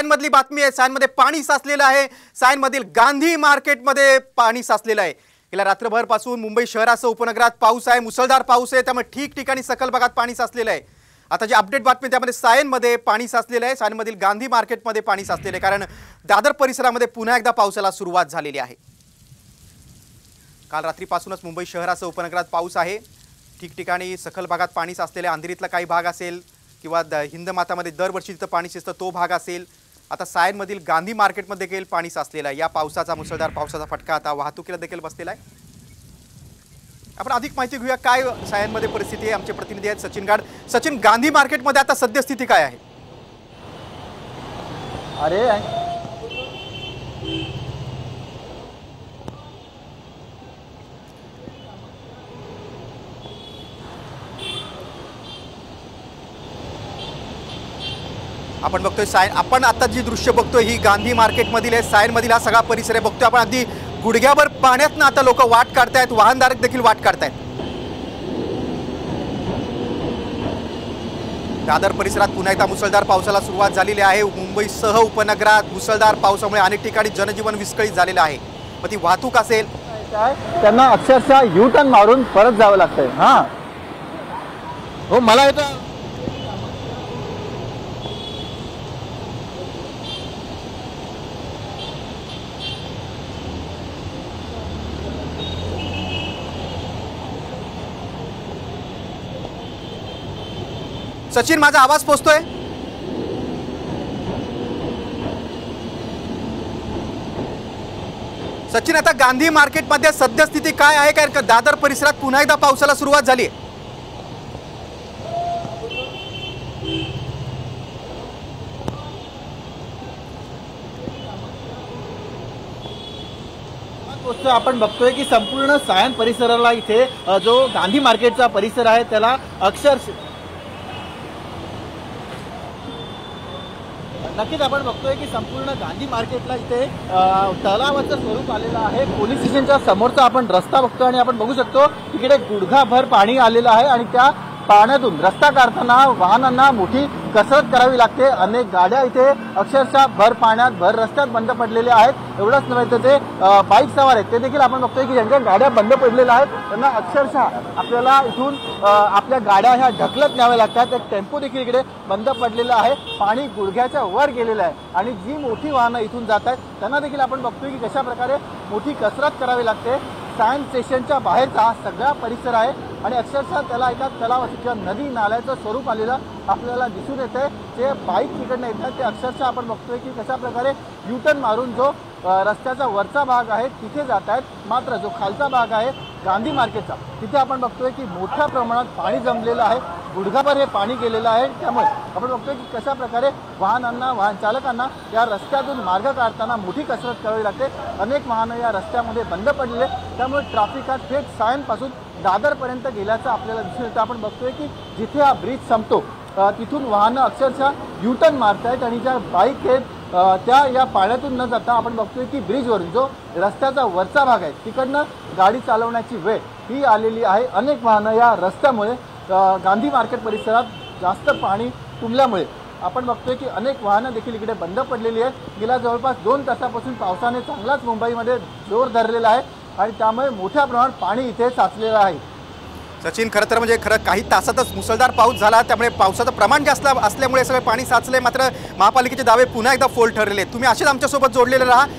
सायनमधली बातमी आहे। सायनमध्ये पाणी साचलेलं आहे। सायनमधील गांधी मार्केटमध्ये पाणी साचलेलं आहे। गेल्या रात्रभरपासून मुंबई शहरासह उपनगरात पाऊस आहे, मुसळधार पाऊस आहे, त्यामुळे ठिकठिकाणी सकल भागात पाणी साचलेलं आहे। आता जी अपडेट बातमी त्यामध्ये सायनमध्ये पाणी साचलेलं आहे, सायनमधील गांधी मार्केटमध्ये पाणी साचलेलं आहे, कारण दादर परिसरामध्ये पुन्हा एकदा पावसाला सुरुवात झालेली आहे। काल रात्रीपासूनच मुंबई शहरासह उपनगरात पाऊस आहे। ठिकठिकाणी सकल भागात पाणी साचलेलं आहे। अंधेरीतला काही भाग असेल किंवा हिंदमातामध्ये दरवर्षी जिथं पाणी शिजतं तो भाग असेल। आता सायनमधील गांधी मार्केटमध्ये देखील पाणी साचलेलं आहे। या पावसाचा, मुसळधार पावसाचा फटका आता वाहतुकीला देखील बसलेला आहे। आपण अधिक माहिती घेऊया काय सायनमध्ये परिस्थिती आहे। आमचे प्रतिनिधी आहेत सचिन गाड। सचिन, गांधी मार्केटमध्ये आता सद्यस्थिती काय आहे? आपण बघतोय आपण आता जी दृश्य बघतोय ही गांधी मार्केटमधील आहे। सायनमधील हा सगळा परिसर आहे। बघतोय आपण अगदी गुडघ्याभर पाण्यातनं आता लोक वाट काढतायत, वाहनधारक देखील वाट काढतायत। दादर परिसरात पुन्हा एकदा मुसळधार पावसाला सुरुवात झालेली आहे। मुंबईसह उपनगरात मुसळधार पावसामुळे अनेक ठिकाणी जनजीवन विस्कळीत झालेलं आहे। मग ती वाहतूक असेल, त्यांना अक्षरशः यू टर्न मारून परत जावं लागतंय। हो, मला येतं सचिन, माझा आवाज पोहोचतोय? सचिन, आता गांधी मार्केटमध्ये सद्यस्थिती काय आहे? कारण दादर परिसरात पुन्हा एकदा पावसाला सुरुवात झाली आहे। आपण बघतोय की संपूर्ण सायन परिसराला इथे जो गांधी मार्केटचा परिसर आहे त्याला अक्षरशः नक्कीच आपण बघतोय की संपूर्ण गांधी मार्केटला इथे तलावाचं स्वरूप आलेलं आहे। पोलीस स्टेशनच्या समोरचा आपण रस्ता बघतोय आणि आपण बघू शकतो तिकडे गुडघाभर पाणी आलेलं आहे आणि त्या पाण्यातून रस्ता काढताना वाहनांना मोठी कसरत करावी लागते। अनेक गाड्या इथे अक्षरशः भर पाण्यात, भर रस्त्यात बंद पडलेल्या आहेत। एवढंच नव्हे तर जे बाईक सवार आहेत ते देखील आपण बघतोय की ज्यांच्या गाड्या बंद पडलेल्या आहेत त्यांना अक्षरशः आपल्याला इथून आपल्या गाड्या ह्या ढकलत न्याव्या लागतात। एक टेम्पो देखील इकडे बंद पडलेला आहे। पाणी गुडघ्याच्या वर गेलेलं आहे आणि जी मोठी वाहनं इथून जात आहेत त्यांना देखील आपण बघतोय की कशा प्रकारे मोठी कसरत करावी लागते। सायन स्टेशनच्या बाहेरचा हा सगळा परिसर आहे आणि अक्षरशः त्याला एका तलावाचं किंवा नदी नाल्याचं स्वरूप आलेलं आपल्याला दिसून येते। जे बाईक तिकडनं येतात ते अक्षरशः आपण बघतोय की कशा प्रकारे यू टर्न मारून जो रस्त्याचा वरचा भाग आहे तिथे जात आहेत, मात्र जो खालचा भाग आहे गांधी मार्केटचा तिथे आपण बघतोय की मोठ्या प्रमाणात पाणी जमलेलं आहे। गुडघाभर हे पाणी गेलेलं आहे। त्यामुळे आपण बघतोय की कशा प्रकारे वाहनांना, वाहन चालकांना या रस्त्यातून मार्ग काढताना मोठी कसरत करावी लागते। अनेक वाहनं या रस्त्यामध्ये बंद पडलेले, त्यामुळे ट्रॅफिक हा थेट सायनपासून दादरपर्यंत गेल्याचं आपल्याला दिसून येतं। आपण बघतोय की जिथे हा ब्रिज संपतो तिथून वाहनं अक्षरशः यू टर्न मारतायत आणि ज्या बाईक आहेत त्या या पाण्यातून न जाता आपण बघतोय की ब्रिजवरून जो रस्त्याचा वरचा भाग आहे तिकडनं गाडी चालवण्याची वेळ ही आलेली आहे। अनेक वाहनं या रस्त्यामुळे गांधी मार्केट परिसरात जास्त पाणी तुंबल्यामुळे आपण बघतोय की अनेक वाहनं देखील इकडे बंद पडलेली आहेत। गेल्या जवळपास 2 तासापासून पावसाने चांगलाच मुंबईमध्ये जोर धरलेला आहे आणि त्यामुळे मोठ्या प्रमाणात पाणी इथे साचलेलं आहे। सचिन, खरं काही तासातच मुसळधार पाऊस झाला, त्यामुळे पावसाचं प्रमाण जास्त असल्यामुळे सगळे पाणी साचले। मात्र महापालिकेचे दावे पुन्हा एकदा फोल ठरलेले। तुम्ही असेच आमच्यासोबत जोडलेले राहा।